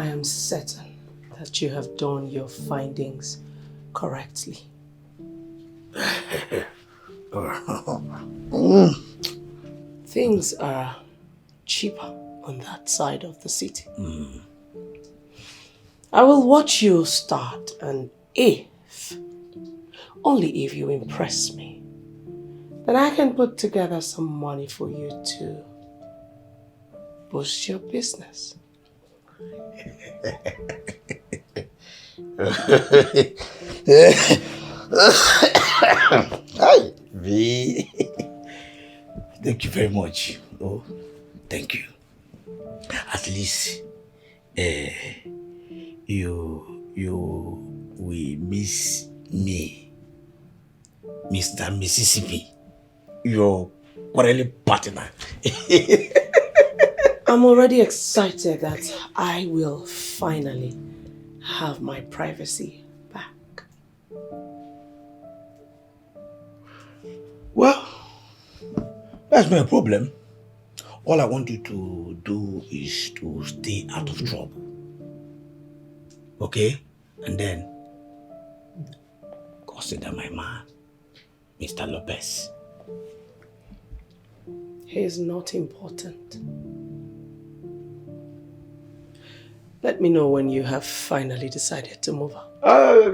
I am certain that you have done your findings correctly. Things are cheaper on that side of the city. I will watch you start, and only if you impress me, then I can put together some money for you to boost your business. Hi, V. Thank you very much. Oh, thank you. At least, you will miss me, Mr. Mississippi, your quarterly partner. I'm already excited that I will finally have my privacy back. Well, that's not a problem. All I want you to do is to stay out of trouble. Okay? And then consider my man, Mr. Lopez. He is not important. Let me know when you have finally decided to move out.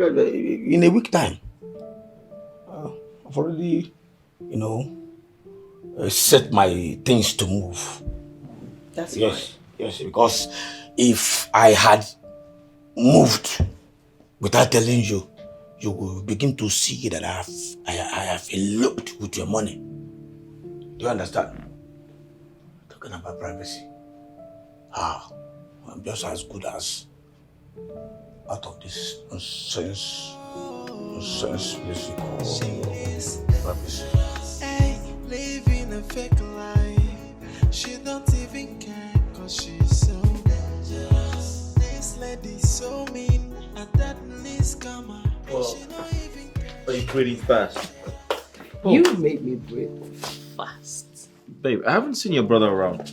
In a week time. I've already, set my things to move. That's Yes, because if I had moved without telling you, you will begin to see that I have eloped with your money. Do you understand? Talking about privacy. I'm just as good as out of this nonsense music privacy. Hey, living a fake life. She don't even care cause she's so dangerous. This lady's so mean and that needs karma. Well, are you breathing fast? You made me breathe fast. Babe, I haven't seen your brother around.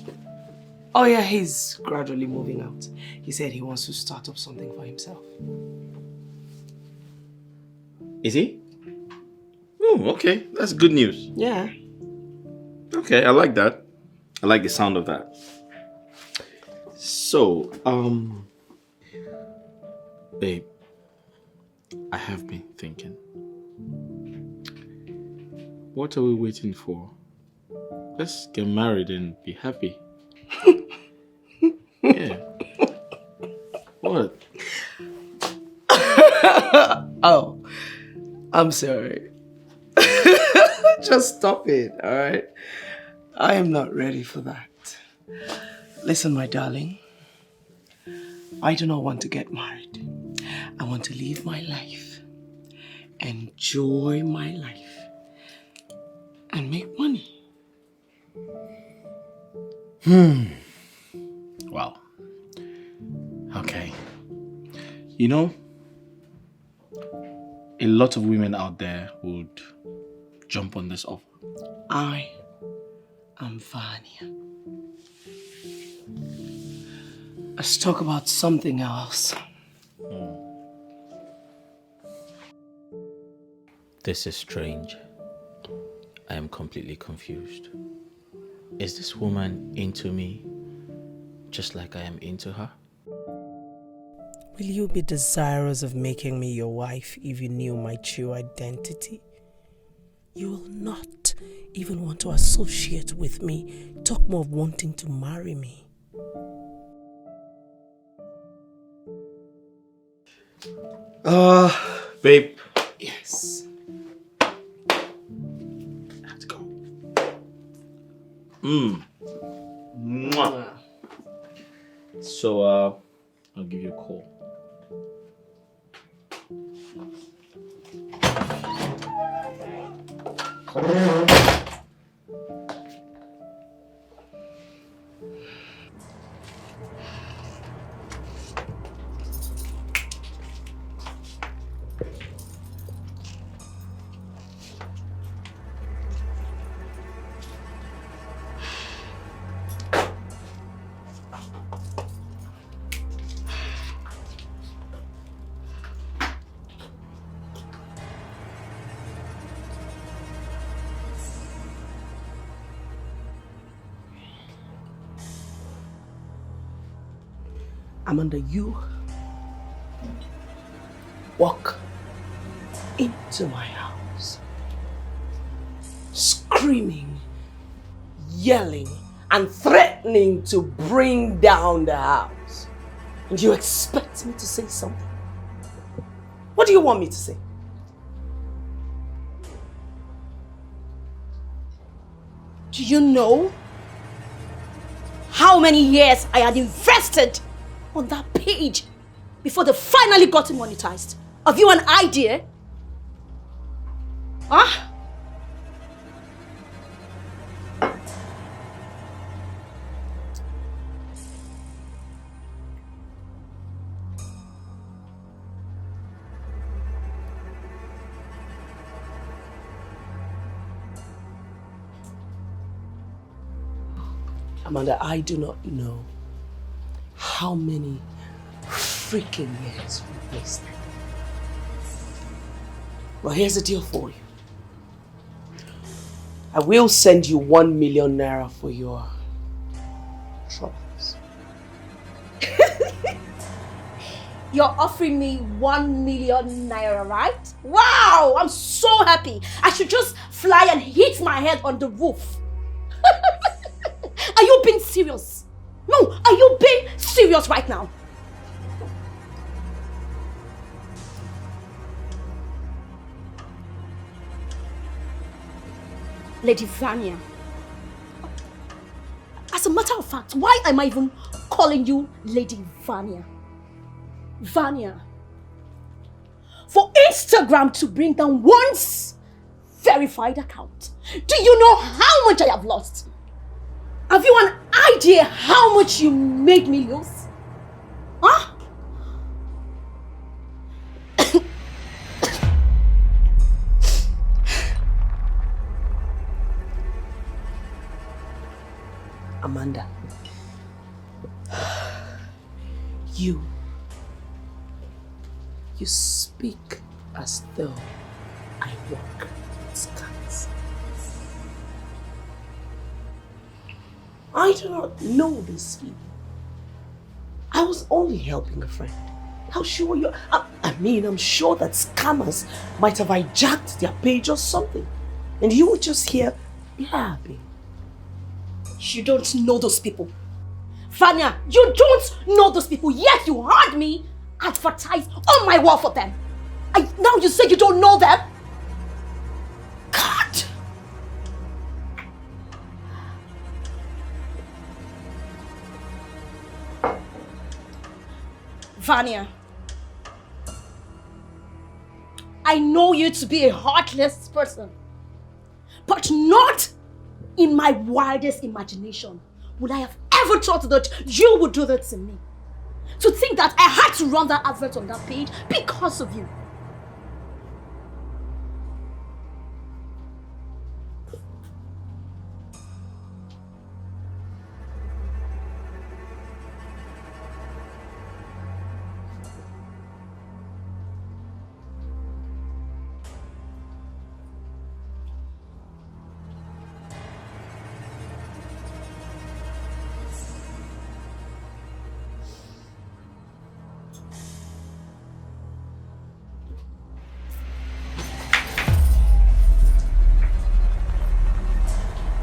Oh yeah, he's gradually moving out. He said he wants to start up something for himself. Is he? Oh, okay. That's good news. Yeah. Okay, I like that. I like the sound of that. So, babe, I have been thinking. What are we waiting for? Let's get married and be happy. Yeah. What? Oh, I'm sorry. Just stop it, all right? I am not ready for that. Listen, my darling. I do not want to get married. I want to live my life, enjoy my life, and make money. Wow. Okay. You know, a lot of women out there would jump on this offer. I am Vanya. Let's talk about something else. This is strange. I am completely confused. Is this woman into me just like I am into her? Will you be desirous of making me your wife if you knew my true identity? You will not even want to associate with me, talk more of wanting to marry me. Babe. Yes. Let's go. Mwah. So, I'll give you a call. Amanda, you walk into my house, screaming, yelling, and threatening to bring down the house. And you expect me to say something? What do you want me to say? Do you know how many years I had invested on that page before they finally got it monetized? Have you an idea? Huh? Amanda, I do not know how many freaking years we wasted. Well, here's the deal for you. I will send you 1 million naira for your troubles. You're offering me 1 million naira, right? Wow, I'm so happy. I should just fly and hit my head on the roof. Are you being serious? No, are you being serious right now? Lady Vanya. As a matter of fact, why am I even calling you Lady Vanya? Vanya. For Instagram to bring down one's verified account, do you know how much I have lost? Have you an idea how much you made me lose? Huh? Amanda, you speak as though I work with scans. I do not know these people. I was only helping a friend. How sure you are? I'm sure that scammers might have hijacked their page or something. And you were just here blabbing. You don't know those people. Vanya, you don't know those people, yet you heard me advertise on my wall for them. Now you say you don't know them? God! Vanya, I know you to be a heartless person, but not in my wildest imagination would I have ever thought that you would do that to me. To think that I had to run that advert on that page because of you.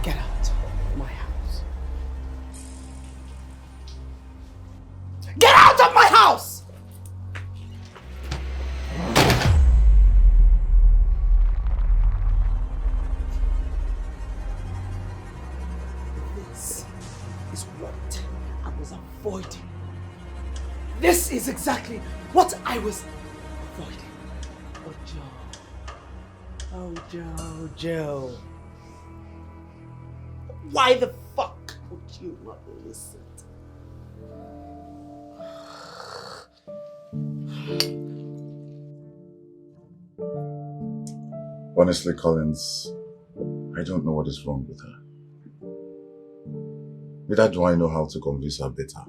Get out of my house. Get out of my house! This is what I was avoiding. This is exactly what I was avoiding. Oh, Joe. Oh, Joe. Why the fuck would you not listen? Honestly, Collins, I don't know what is wrong with her. Neither do I know how to convince her better.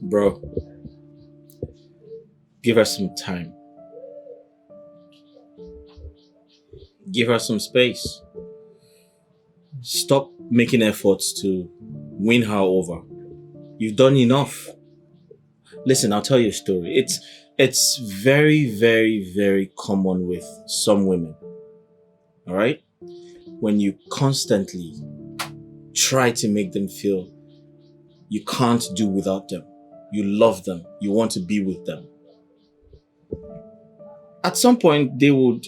Bro, give her some time. Give her some space. Stop making efforts to win her over. You've done enough. Listen, I'll tell you a story. It's very, very, very common with some women. All right? When you constantly try to make them feel you can't do without them. You love them. You want to be with them. At some point, they would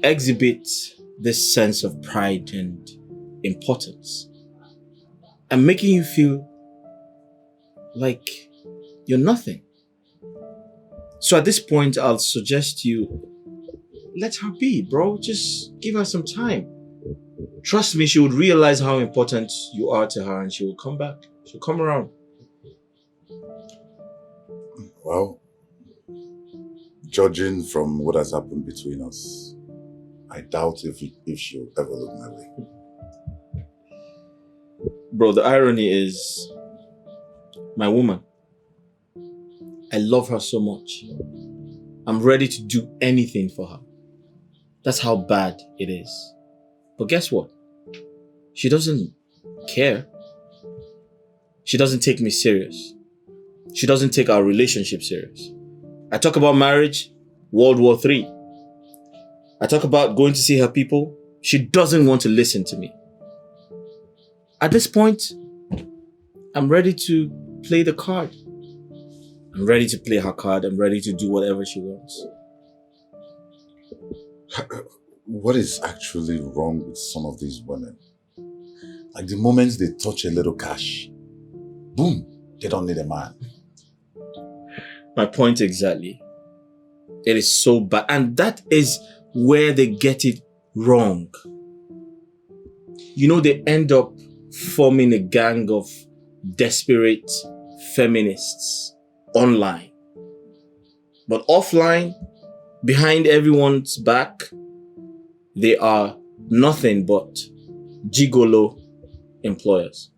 exhibit this sense of pride and importance and making you feel like you're nothing. So at this point, I'll suggest you let her be, bro. Just give her some time. Trust me, she would realize how important you are to her and she will come back. She'll come around. Well, judging from what has happened between us, I doubt if she'll ever look my way. Bro, the irony is, my woman, I love her so much. I'm ready to do anything for her. That's how bad it is. But guess what? She doesn't care. She doesn't take me serious. She doesn't take our relationship serious. I talk about marriage, World War III. I talk about going to see her people. She doesn't want to listen to me. At this point, I'm ready to play the card. I'm ready to play her card. I'm ready to do whatever she wants. What is actually wrong with some of these women? Like the moment they touch a little cash, boom, they don't need a man. My point exactly. It is so bad. And that is where they get it wrong. You know, they end up forming a gang of desperate feminists online. But offline, behind everyone's back, they are nothing but gigolo employers.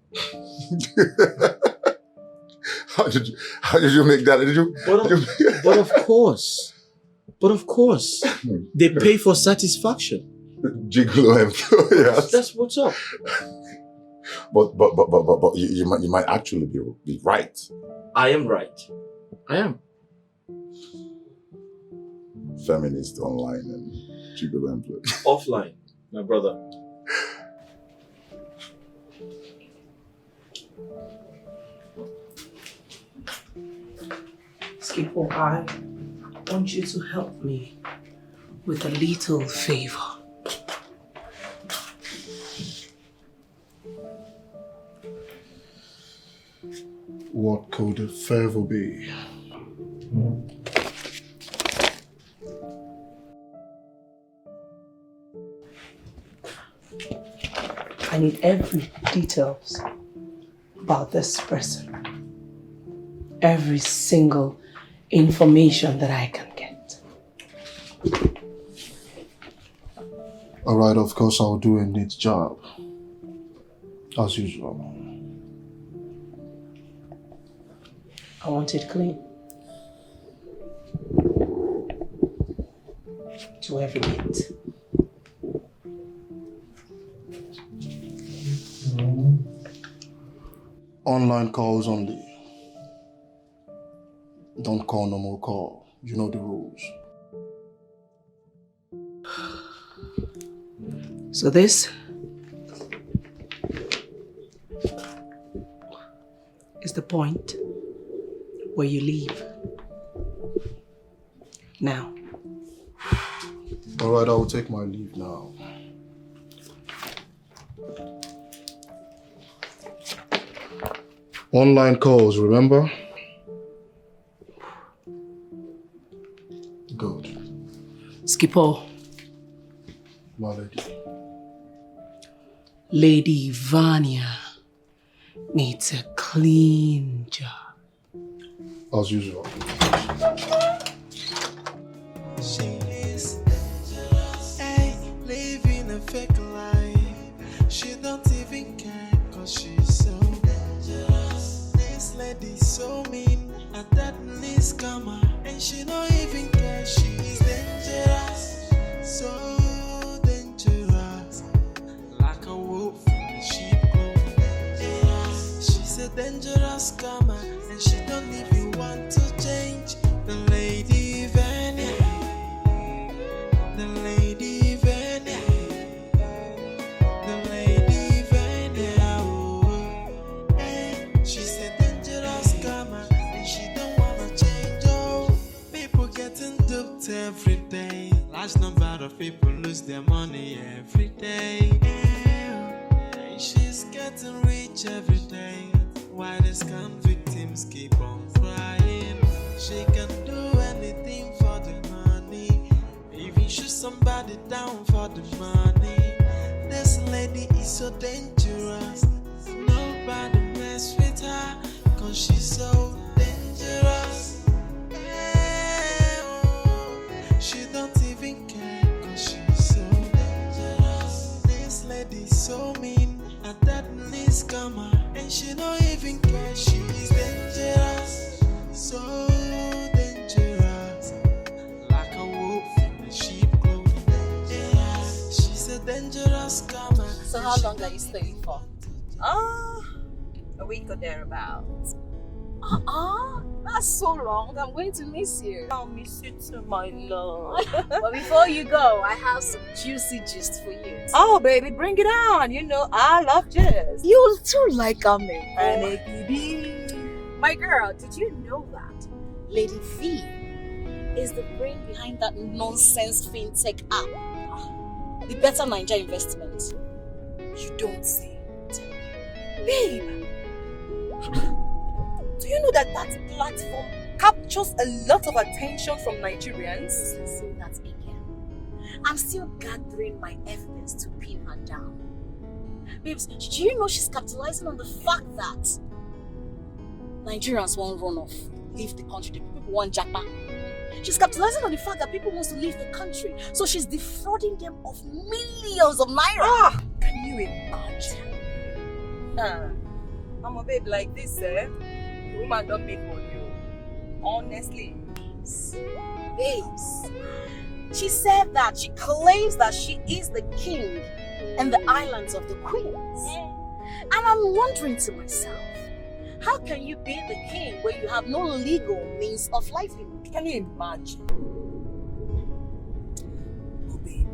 How did you make that? But of course, they pay for satisfaction. Gigolo employers. That's what's up. But you might actually be right. I am right. I am. Feminist online and gigolo employers. Offline, my brother. Skipper, I want you to help me with a little favor. What could the favor be? I need every details about this person. Every single information that I can get. Alright, of course I'll do a neat job. As usual. I want it clean. To every bit. Online calls only. Don't call no more call. You know the rules. So this is the point where you leave. Now. Alright, I will take my leave now. Online calls, remember? Good. Skipper. My lady. Lady Vanya needs a clean job. As usual. She is dangerous, ay, living a fake life. She don't even care, cause she's so dangerous. This lady's so mean, and that least scammer, and she don't even care. She's dangerous, so dangerous, like a wolf in sheep clothing. She dangerous scammer, and she don't even want to change. The lady Vania, the lady Vania, the lady Vania. Oh, she's a dangerous scammer, and she don't wanna change. Oh, people getting duped every day. Large number of people lose their money every day. And she's getting rich every day. Why the scam victims keep on crying? She can do anything for the money, even shoot somebody down for the money. This lady is so dangerous. Nobody mess with her, cause she's so dangerous. She don't even care, cause she's so dangerous. This lady's so mean, a deadly scammer, and she don't even care. She's dangerous, so dangerous, like a wolf in the sheep clothing. Yeah, she's a dangerous scammer. So how long are you staying for? A week or thereabouts. That's so long. I'm going to miss you. I'll miss you too, my love. But before you go, I have some juicy gist for you. Oh, baby, bring it on. You know, I love jazz. You too like me. My girl, did you know that? Lady V is the brain behind that nonsense fintech app. The Better Nigeria investment. You don't say it. Babe, do you know that platform captures a lot of attention from Nigerians? Say that again. I'm still gathering my evidence to pin her down. Babes, do you know she's capitalizing on the fact that Nigerians won't run off, leave the country, the people want japa. She's capitalizing on the fact that people want to leave the country, so she's defrauding them of millions of naira. Can you imagine? I'm a babe like this, eh? The woman don't make money. Honestly. Babes, she said that she claims that she is the king in the islands of the queens. And I'm wondering to myself, how can you be the king when you have no legal means of livelihood? Can you imagine? Oh, babe.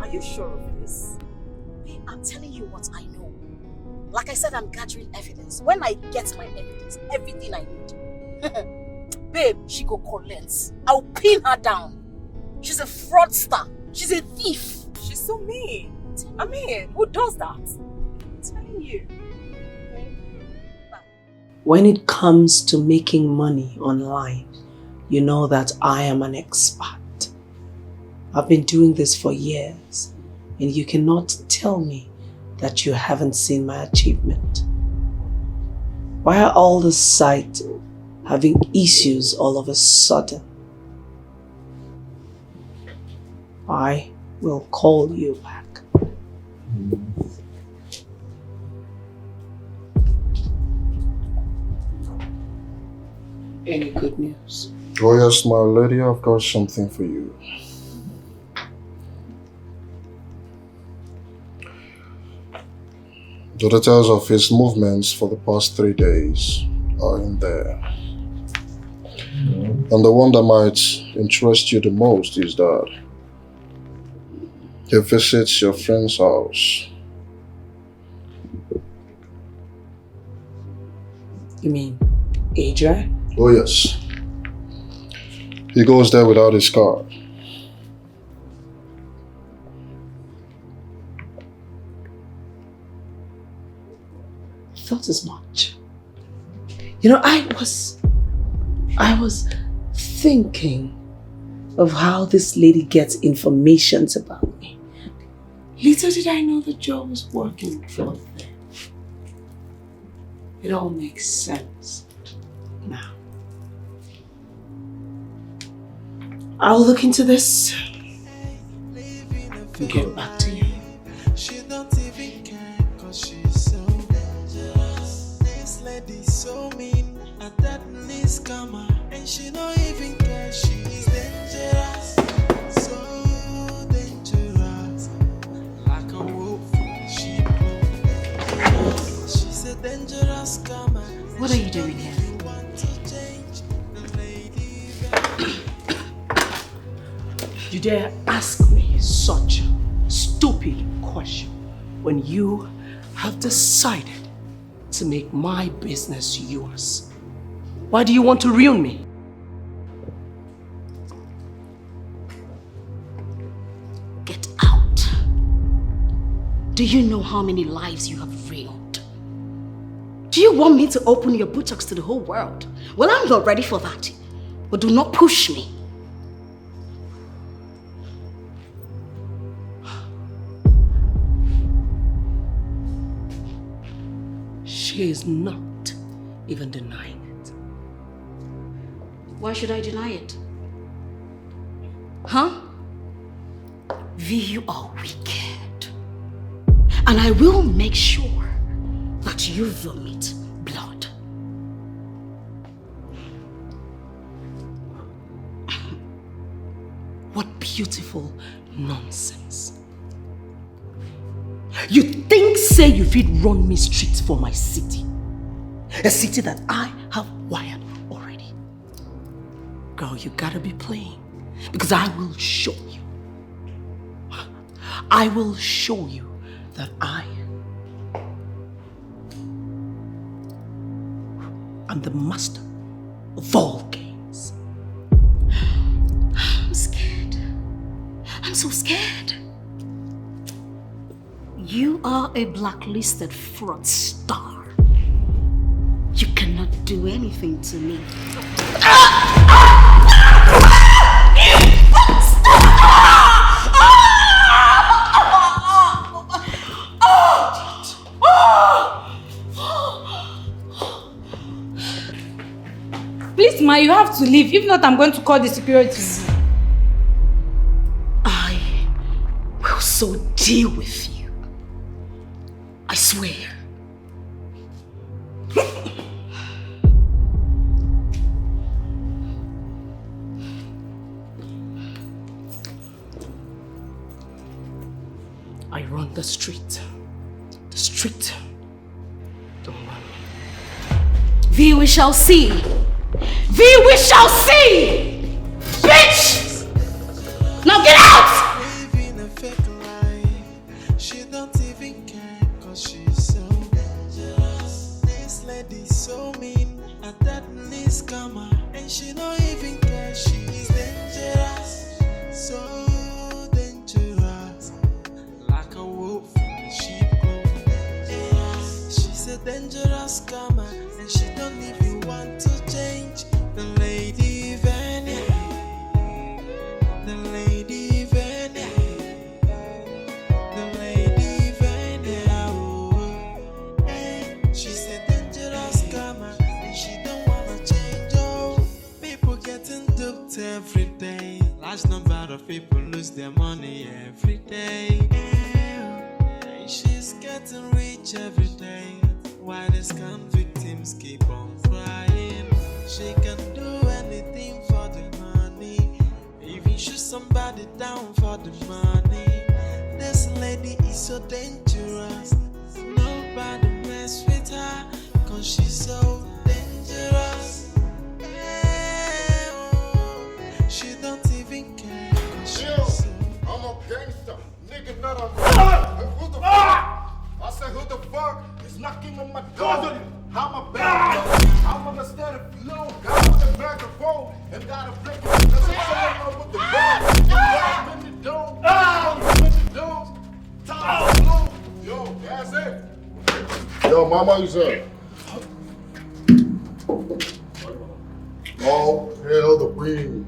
Are you sure of this? Babe, I'm telling you what I know. Like I said, I'm gathering evidence. When I get my evidence, everything I need, babe, she go collect. I'll pin her down. She's a fraudster. She's a thief. She's so mean. I mean, who does that? I'm telling you. When it comes to making money online, you know that I am an expert. I've been doing this for years, and you cannot tell me that you haven't seen my achievement. Why are all the sites having issues all of a sudden? I will call you back. Any good news? Oh yes, my lady, I've got something for you. The details of his movements for the past 3 days are in there. And the one that might interest you the most is that he visits your friend's house. You mean Adrian? Oh yes. He goes there without his car. Thought as much. You know, I was thinking of how this lady gets information about me. Little did I know that Joe was working for them. It all makes sense now. I'll look into this and get back to you. She don't even care, cause she's so dangerous. This lady's so mean, a deadly scammer, and she don't even care. She's dangerous, so dangerous, like a wolf in the sheep clothing. dangerous karma. What are you doing here? You dare ask me such a stupid question when you have decided to make my business yours? Why do you want to ruin me? Get out. Do you know how many lives you have ruined? Do you want me to open your buttocks to the whole world? Well, I'm not ready for that. But do not push me. She is not even denying it. Why should I deny it? Huh? V, you are wicked. And I will make sure that you vomit blood. What beautiful nonsense. You think say you fit run me streets for my city? A city that I have wired already. Girl, you gotta be playing. Because I will show you. I will show you that I am the master of all games. I'm scared. I'm so scared. You are a blacklisted fraudster. You cannot do anything to me. Please, Ma, you have to leave. If not, I'm going to call the security. I will so deal with you. I swear. I run the street. The street don't run me. V, we shall see. V, we shall see! Bitch! Now get out! Living a fake life. She don't even care cause she's so dangerous. This lady's so mean. And that least karma. And she don't even care. She's dangerous. So dangerous. Like a wolf in sheep clothing. She's a dangerous karma. And she don't even want to change. The lady Vania. The lady Vania. The lady Vania. Oh, hey. She's a dangerous karma. And she don't wanna change. Oh, people getting duped every day. Large number of people lose their money every day. And she's getting rich every day. Why the scam victims keep on crying? She can do anything for the money. Even shoot somebody down for the money. This lady is so dangerous. Nobody mess with her. Cause she's so dangerous. Hey, oh, she don't even care. Cause she's so I'm a gangster. Nigga, not a who the fuck? I said, who the fuck is knocking on my door? How my back? I'm on the steady flow. Got with the microphone and got a flick it because I'm saying with the ball. I'm in the dome. I'm in the dome. Time to blow. Yo, that's it. Yo, mama, you said. Oh, hell, the breed.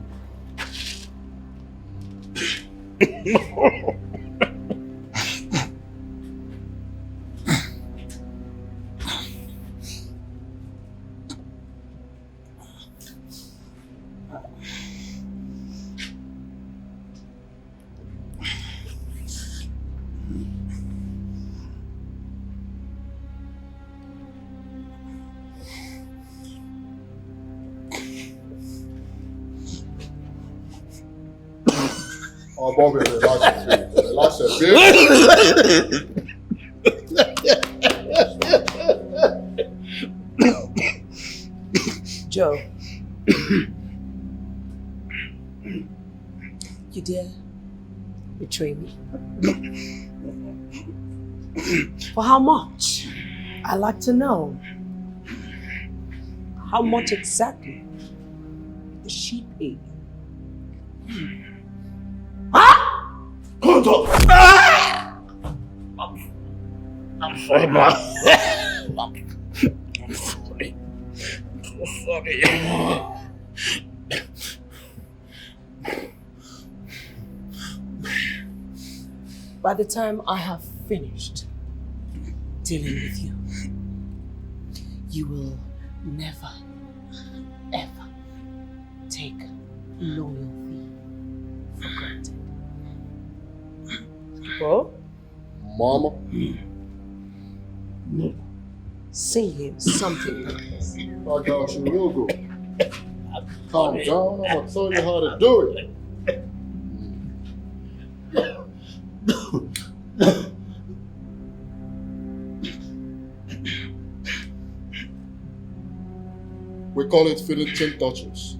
Oh, Bobby, relax it, bitch. Joe. You dare betray me? For how much? I'd like to know. How much exactly does she pay you? Ah! I'm sorry, ma. I'm sorry. I'm so sorry. By the time I have finished dealing with you, you will never, ever take loyalty for granted. Bro? Mama? No. Sing him something nice. I got you real good. Calm down, I'm gonna tell you how to do it. We call it finishing touches.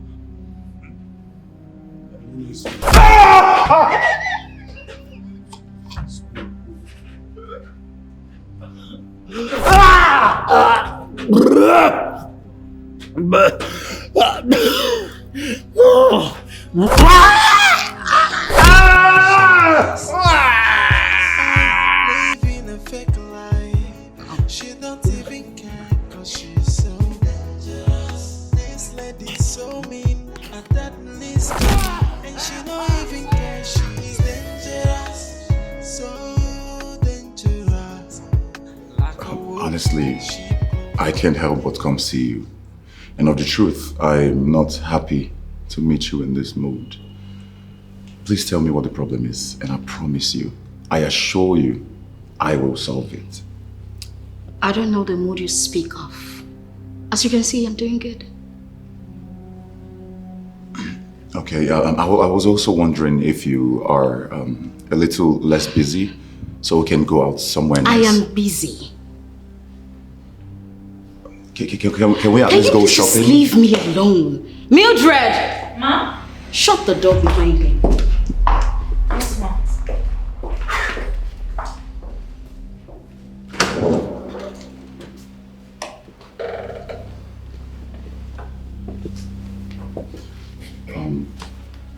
Living a fake life. She don't even care cause she's so dangerous. This lady so mean and that least and she don't even care she's dangerous. So dangerous. Honestly, I can't help but come see you. And of the truth, I'm not happy to meet you in this mood. Please tell me what the problem is, and I promise you, I assure you, I will solve it. I don't know the mood you speak of. As you can see, I'm doing good. Okay, I was also wondering if you are a little less busy, so we can go out somewhere nice. I am busy. Can we at least go shopping? Just leave me alone. Mildred! Ma? Shut the door behind me. Yes, ma.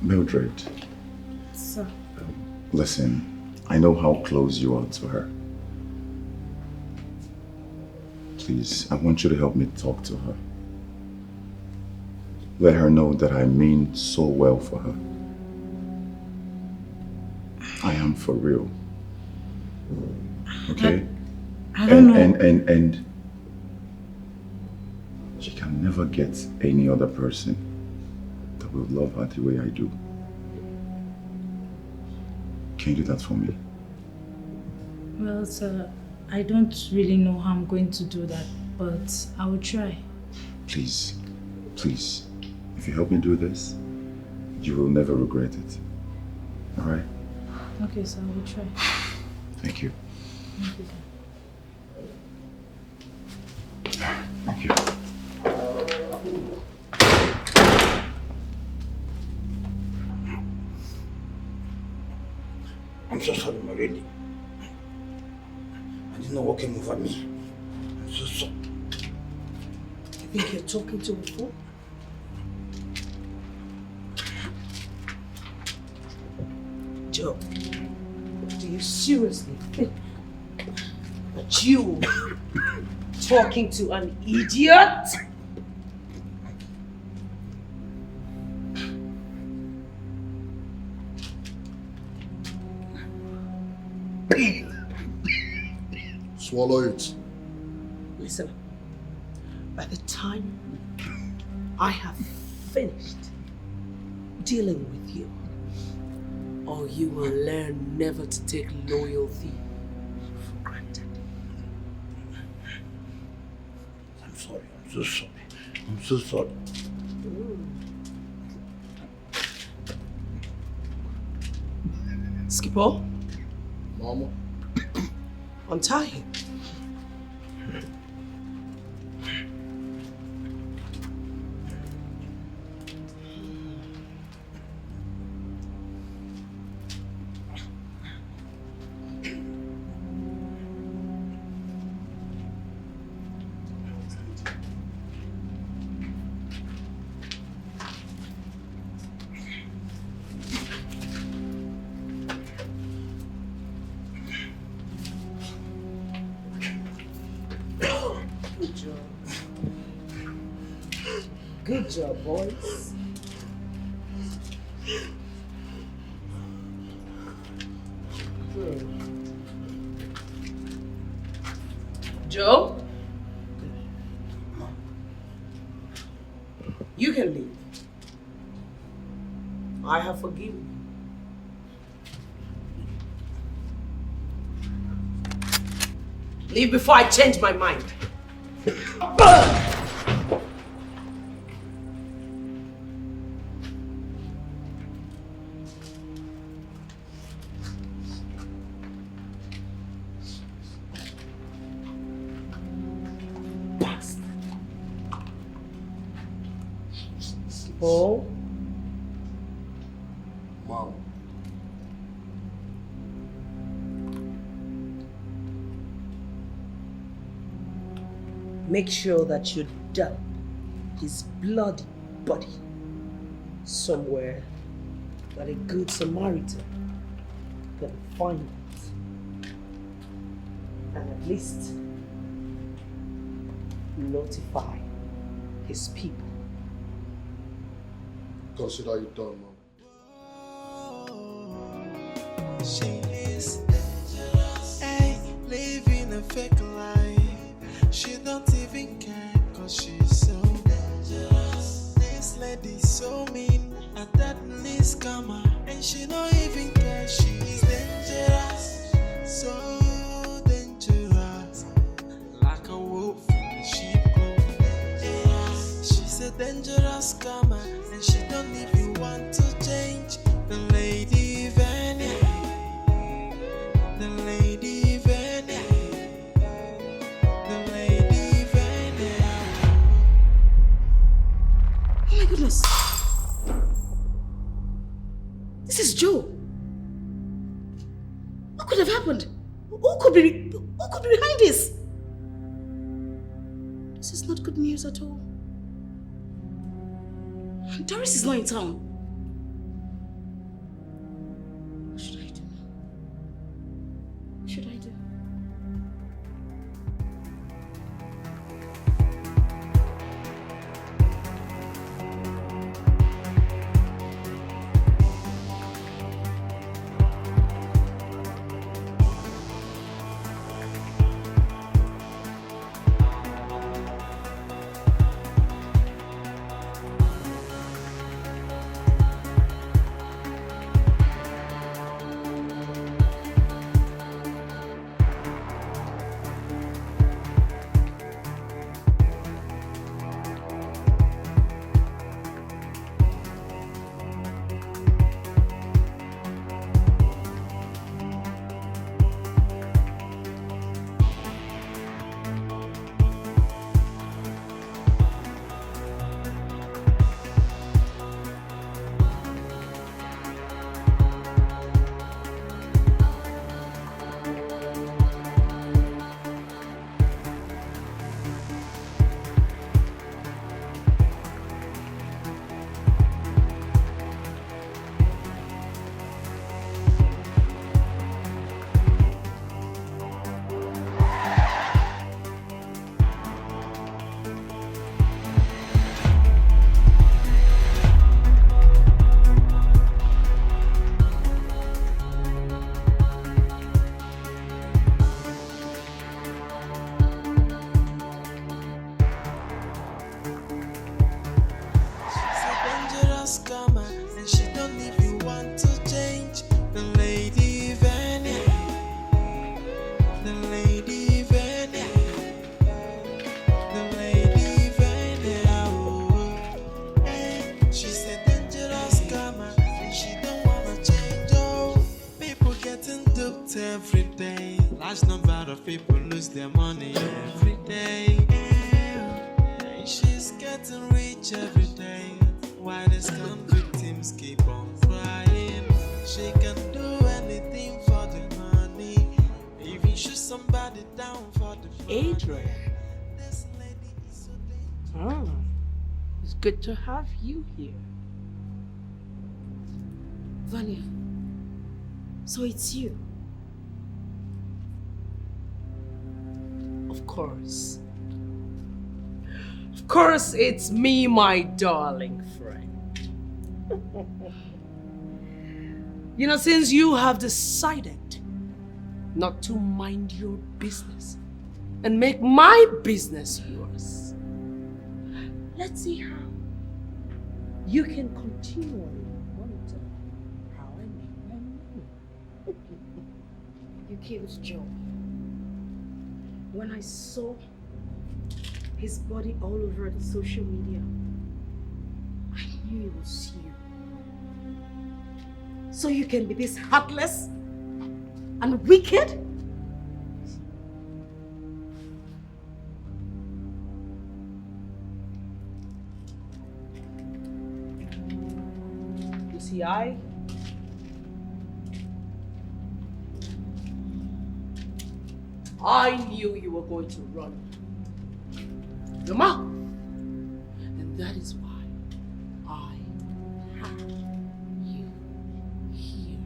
Mildred. Sir. Listen, I know how close you are to her. Please, I want you to help me talk to her. Let her know that I mean so well for her. I am for real. Okay? I don't know. And she can never get any other person that will love her the way I do. Can you do that for me? Well, sir, I don't really know how I'm going to do that, but I will try. Please, please, if you help me do this, you will never regret it. All right? Okay, sir, I will try. Thank you. Thank you, sir. Thank you. I'm so sorry, my lady. I didn't know what came over me. I'm so sorry. You think you're talking to a fool? Joe, do you seriously think that you talking to an idiot? Swallow it. Listen, by the time I have finished dealing with you, or you will learn never to take loyalty for granted. I'm sorry. I'm so sorry. I'm so sorry. Skipper, Mama? untie him. job. Good job, boys. Joe? You can leave. I have forgiven you. Leave before I change my mind. Paul? Mom. Make sure that you dump his bloody body somewhere that a good Samaritan can find it. And at least notify his people. Consider it done, Mom. She is dangerous, ay, living a fake life. She don't even care, cause she's so dangerous. This lady's so mean, and that needs karma. And she don't even care, she's dangerous. So dangerous, like a wolf in sheep clothing. She's a dangerous karma, and she don't even want to change. The lady Vania, the lady Vania, the lady Vania. Oh my goodness. This is Joe. What could have happened? Who could be behind this? This is not good news at all. Doris is not in town. What should I do? What should I do? Every day, large number of people lose their money every day. And she's getting rich every day. Why the scam victims keep on crying? She can do anything for the money, even shoot somebody down for the fun. Adrian. This lady is so dangerous. Oh, it's good to have you here. Vanya, so it's you. Of course. Of course, it's me, my darling friend. You know, since you have decided not to mind your business and make my business yours, let's see how you can continually monitor how I make my money. You killed Joe. When I saw his body all over the social media, I knew it was you. So you can be this heartless and wicked? You see, I knew you were going to run your mouth. And that is why I have you here.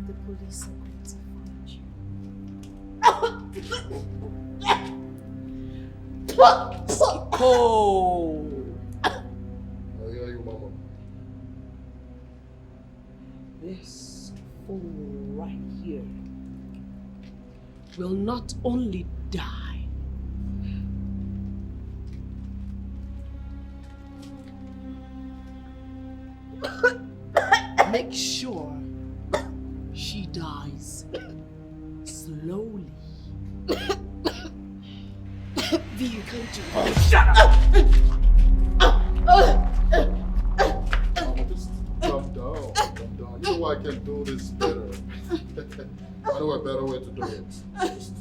The police are going to find you. Oh. I hear you, Mama. This fool right here will not only die, make sure she dies slowly. V, you can't do Oh, shut up! Mama, just calm down. Calm down. You know I can do this better. I know a better way to do it. Just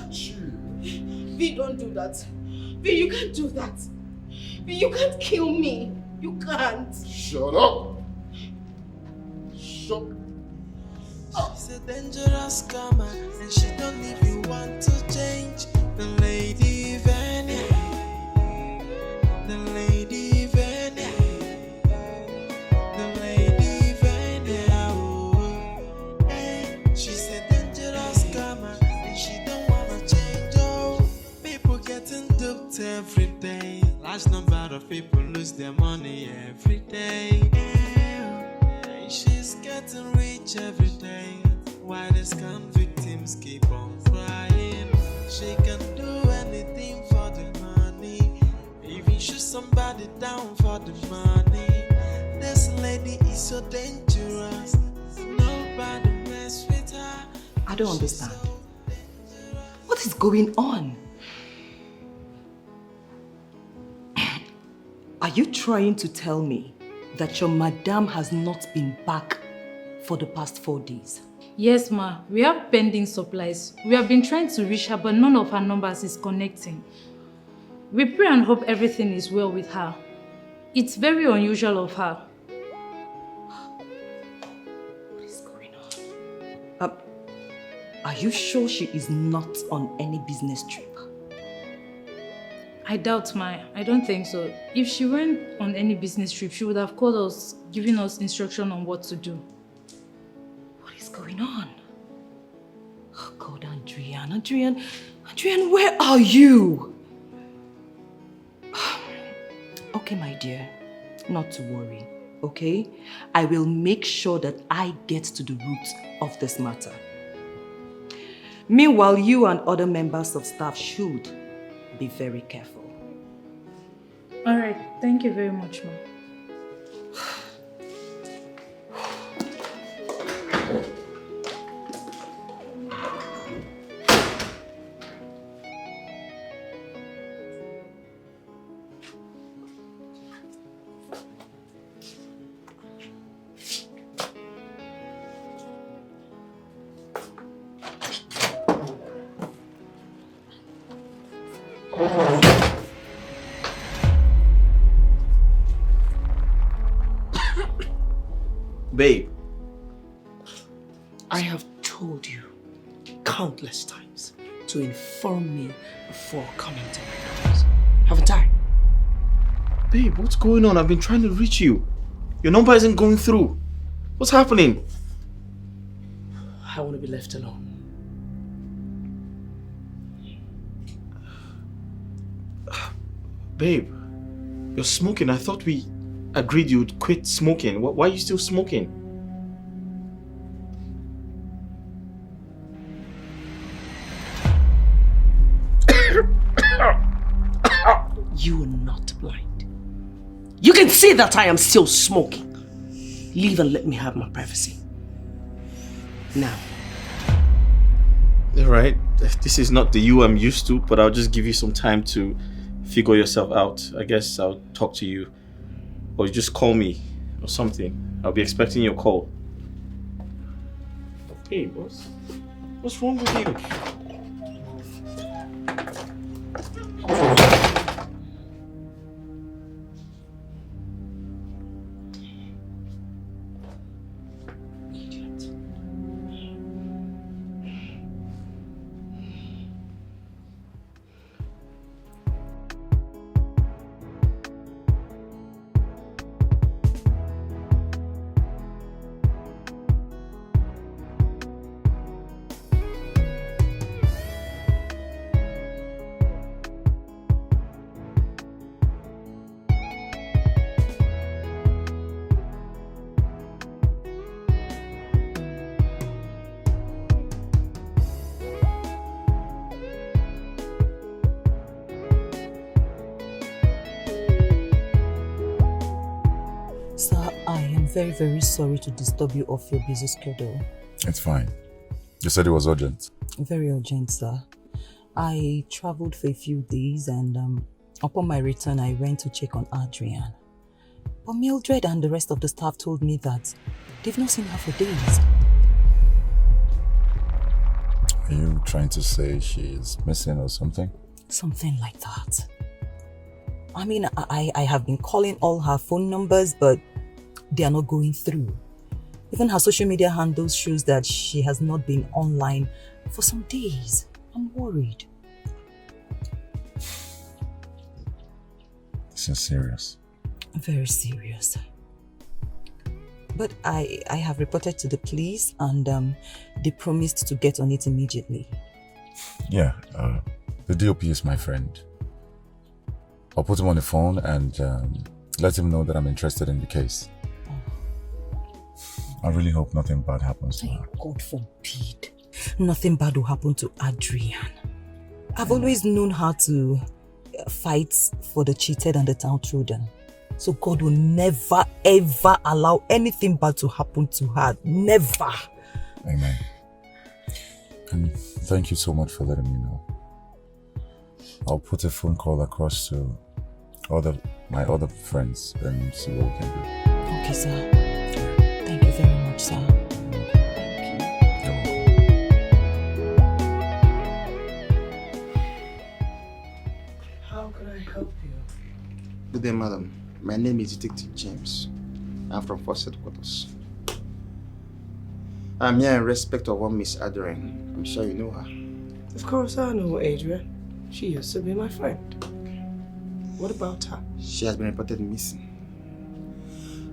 chill. V, don't do that. V, you can't do that. V, you can't kill me. You can't. Shut up. Shut up. She's a dangerous scammer, and she don't even want to change. The lady Vania, the lady Vania, the lady Vania. Oh, hey. She's a dangerous scammer, and she don't wanna change. Oh, people getting duped every day. Large number of people lose their money every day. And she's getting rich every day. Why the scam victims keep on crying? She can do anything for the money, even shoot somebody down for the money. This lady is so dangerous, nobody mess with her. I don't understand. What is going on? Are you trying to tell me that your madam has not been back for the past 4 days? Yes, ma. We have pending supplies. We have been trying to reach her, but none of her numbers is connecting. We pray and hope everything is well with her. It's very unusual of her. What is going on? Are you sure she is not on any business trip? I doubt, ma. I don't think so. If she went on any business trip, she would have called us, giving us instruction on what to do. What is going on? Oh God, Adrian, where are you? Okay, my dear, not to worry, okay? I will make sure that I get to the root of this matter. Meanwhile, you and other members of staff should be very careful. All right, thank you very much, ma. Babe. I have told you countless times to inform me before coming to my house. Haven't I? Babe, what's going on? I've been trying to reach you. Your number isn't going through. What's happening? I want to be left alone. Babe, you're smoking. I thought we agreed you'd quit smoking. Why are you still smoking? You are not blind. You can see that I am still smoking. Leave and let me have my privacy. Now. Alright, this is not the you I'm used to, but I'll just give you some time to figure yourself out. I guess I'll talk to you. Or you just call me or something. I'll be expecting your call. Hey, boss. What's wrong with you? Very, very sorry to disturb you off your busy schedule. It's fine. You said it was urgent. Very urgent, sir. I traveled for a few days and upon my return, I went to check on Adrian. But Mildred and the rest of the staff told me that they've not seen her for days. Are you trying to say she's missing or something? Something like that. I mean, I have been calling all her phone numbers, but they are not going through. Even her social media handles shows that she has not been online for some days. I'm worried. This is serious. Very serious. But I have reported to the police and they promised to get on it immediately. Yeah, the DOP is my friend. I'll put him on the phone and let him know that I'm interested in the case. I really hope nothing bad happens to her. God forbid. Nothing bad will happen to Adrian. I've always known her to fight for the cheated and the downtrodden. So God will never ever allow anything bad to happen to her. Never. Amen. And thank you so much for letting me know. I'll put a phone call across to my other friends and see what we can do. Okay, sir. Thank you very much, sir. How can I help you? Good day, madam. My name is Detective James. I'm from Force Headquarters. I'm here in respect of one Miss Adrian. I'm sure you know her. Of course I know Adrian. She used to be my friend. What about her? She has been reported missing.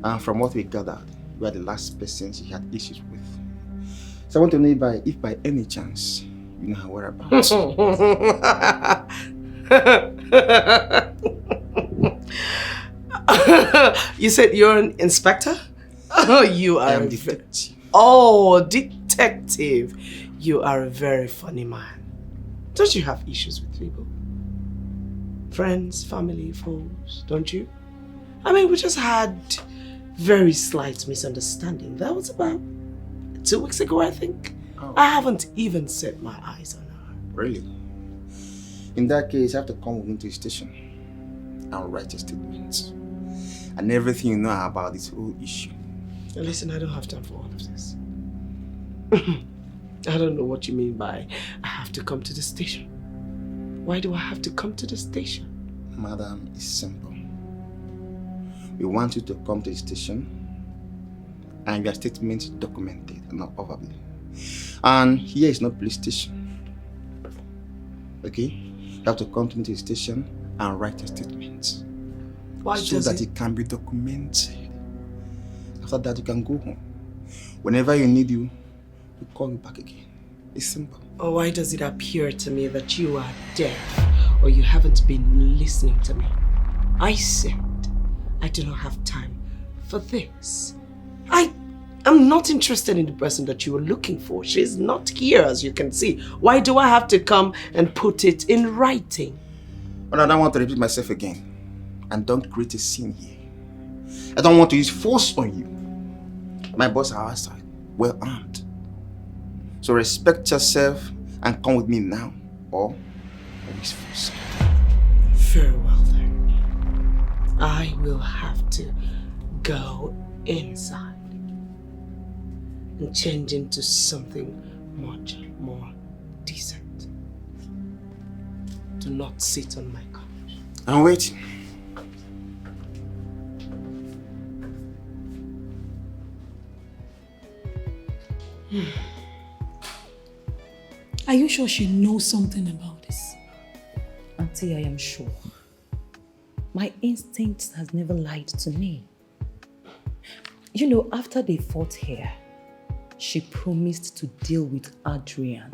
And from what we gathered, you are the last person she had issues with. So I want to know if by any chance you know her whereabouts. You said you're an inspector? Oh, you are a detective. Detective. You are a very funny man. Don't you have issues with people? Friends, family, foes, don't you? I mean, we just had very slight misunderstanding. That was about 2 weeks ago, I think. Oh. I haven't even set my eyes on her. Really? In that case, you have to come with me to the station and write a statement. And everything you know about this whole issue. Now listen, I don't have time for all of this. I don't know what you mean by I have to come to the station. Why do I have to come to the station? Madam, it's simple. We want you to come to the station and your statement documented and not overly. And here is not police station. Okay? You have to come to the station and write a statement. Why so that it can be documented. After that, you can go home. Whenever you need you, we call you back again. It's simple. Or why does it appear to me that you are deaf or you haven't been listening to me? I said I do not have time for this. I'm not interested in the person that you are looking for. She's not here, as you can see. Why do I have to come and put it in writing? But I don't want to repeat myself again. And don't create a scene here. I don't want to use force on you. My boys are outside, well armed. So respect yourself and come with me now, or use force. Very well then. I will have to go inside and change into something much more decent. Do not sit on my couch. I'm waiting. Are you sure she knows something about this? Auntie, I am sure. My instinct has never lied to me. You know, after they fought here, she promised to deal with Adrian.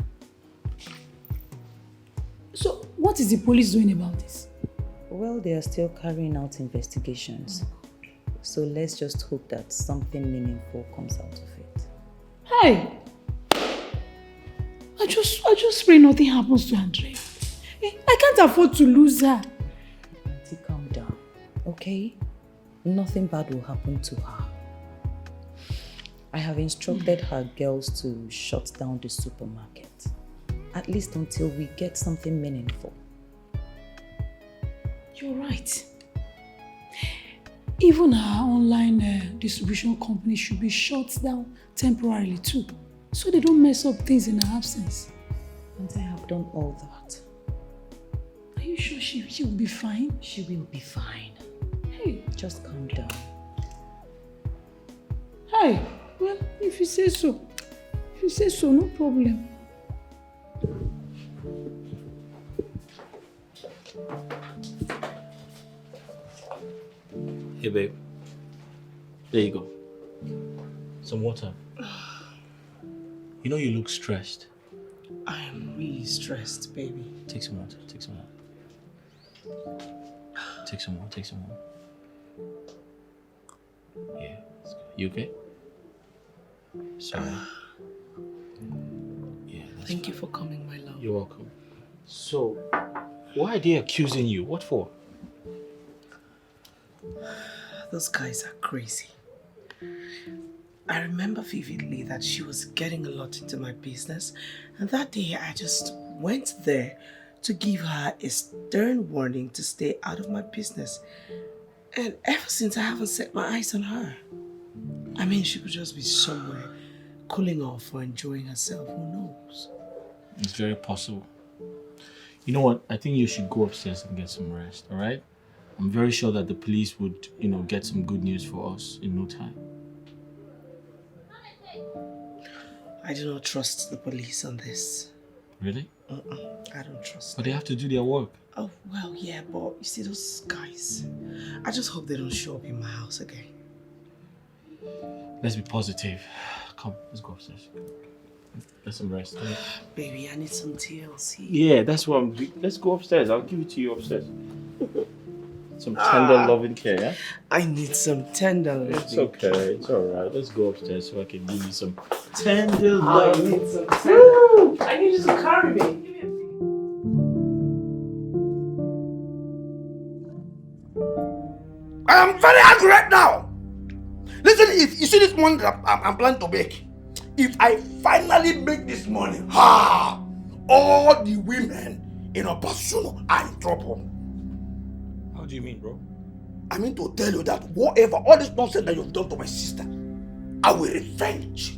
So, what is the police doing about this? Well, they are still carrying out investigations. So let's just hope that something meaningful comes out of it. Hey! I just pray nothing happens to Andrea. I can't afford to lose her. Auntie, calm down, okay? Nothing bad will happen to her. I have instructed her girls to shut down the supermarket. At least until we get something meaningful. You're right. Even our online distribution company should be shut down temporarily too, so they don't mess up things in her absence. And I have done all that. Are you sure she will be fine? She will be fine. Hey, just calm down. Hey, well, if you say so. If you say so, no problem. Hey, babe. There you go. Some water. You know you look stressed. I am really stressed, baby. Take some water. Take some water. Take some more. Take some more. Yeah. That's good. You okay? Sorry. Yeah. Thank you for coming, my love. You're welcome. So, why are they accusing you? What for? Those guys are crazy. I remember vividly that she was getting a lot into my business, and that day I just went there to give her a stern warning to stay out of my business. And ever since, I haven't set my eyes on her. I mean, she could just be somewhere cooling off or enjoying herself. Who knows? It's very possible. You know what? I think you should go upstairs and get some rest, all right? I'm very sure that the police would, get some good news for us in no time. I do not trust the police on this. Really? I don't trust But they have to do their work. Oh, well, yeah, but you see those guys. I just hope they don't show up in my house again. Let's be positive. Come, let's go upstairs. Get some rest. Come on. Baby, I need some TLC. Yeah, that's what I'm doing. Let's go upstairs. I'll give it to you upstairs. Some tender loving care, yeah? I need some tender loving. It's okay. It's alright. Let's go upstairs so I can give you some tender I love. need some tender. I need you to carry me. I am very angry right now. Listen, if you see this money that I'm planning to make, if I finally make this money, all the women in Opasuno are in trouble. How do you mean, bro? I mean to tell you that whatever, all this nonsense that you've done to my sister, I will revenge.